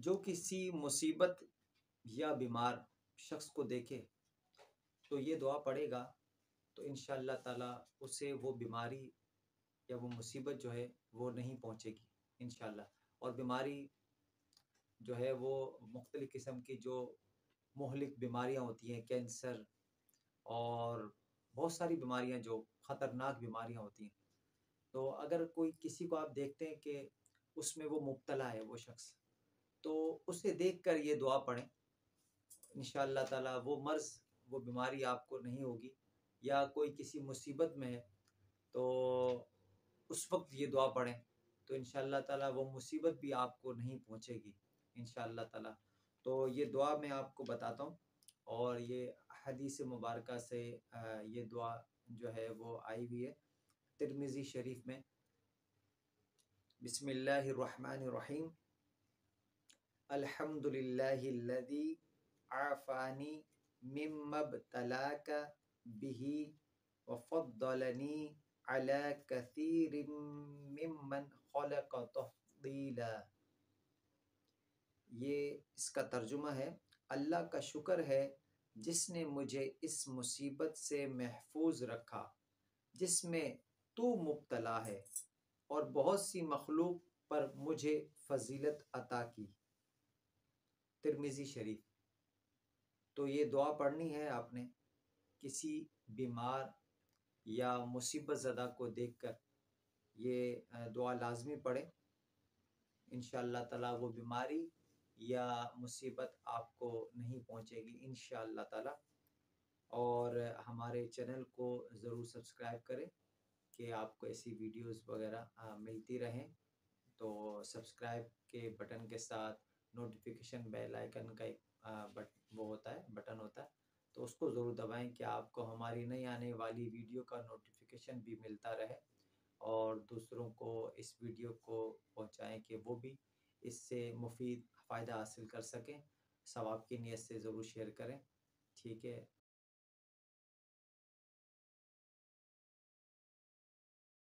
جو کسی مصیبت یا بیمار شخص کو دیکھے تو یہ دعا پڑھے گا تو انشاءاللہ تعالیٰ اسے وہ بیماری یا وہ مصیبت جو ہے وہ نہیں پہنچے گی انشاءاللہ۔ اور بیماری جو ہے وہ مختلف قسم کی جو مہلک بیماریاں ہوتی ہیں، کینسر اور بہت ساری بیماریاں جو خطرناک بیماریاں ہوتی ہیں، تو اگر کوئی کسی کو آپ دیکھتے ہیں کہ اس میں وہ مبتلا ہے وہ شخص، تو اسے دیکھ کر یہ دعا پڑھیں، انشاءاللہ تعالیٰ وہ مرض وہ بیماری آپ کو نہیں ہوگی۔ یا کوئی کسی مصیبت میں ہے تو اس وقت یہ دعا پڑھیں تو انشاءاللہ تعالیٰ وہ مصیبت بھی آپ کو نہیں پہنچے گی انشاءاللہ تعالیٰ۔ تو یہ دعا میں آپ کو بتاتا ہوں، اور یہ حدیث مبارکہ سے یہ دعا جو ہے وہ آئی ہوئی ہے ترمذی شریف میں۔ بسم اللہ الرحمن الرحیم، الحمد للہ الذی عافانی مما ابتلاک به وفضلنی علی کثیر ممن خلق تفضیلا۔ یہ اس کا ترجمہ ہے، اللہ کا شکر ہے جس نے مجھے اس مصیبت سے محفوظ رکھا جس میں تو مبتلا ہے، اور بہت سی مخلوق پر مجھے فضیلت عطا کی۔ ترمذی شریف۔ تو یہ دعا پڑھنی ہے آپ نے، کسی بیمار یا مصیبت زدہ کو دیکھ کر یہ دعا لازمی پڑھیں، انشاءاللہ تعالیٰ وہ بیماری یا مصیبت آپ کو نہیں پہنچے گی انشاءاللہ تعالیٰ۔ اور ہمارے چینل کو ضرور سبسکرائب کریں کہ آپ کو ایسی ویڈیوز وغیرہ ملتی رہیں۔ تو سبسکرائب کے بٹن کے ساتھ نوٹیفیکیشن بیل آئیکن کا ایک وہ ہوتا ہے، بٹن ہوتا ہے، تو اس کو ضرور دبائیں کہ آپ کو ہماری نئی آنے والی ویڈیو کا نوٹیفیکیشن بھی ملتا رہے، اور دوسروں کو اس ویڈیو کو پہنچائیں کہ وہ بھی اس سے مفید فائدہ حاصل کر سکیں۔ ثواب کی نیت سے ضرور شیئر کریں، ٹھیک ہے۔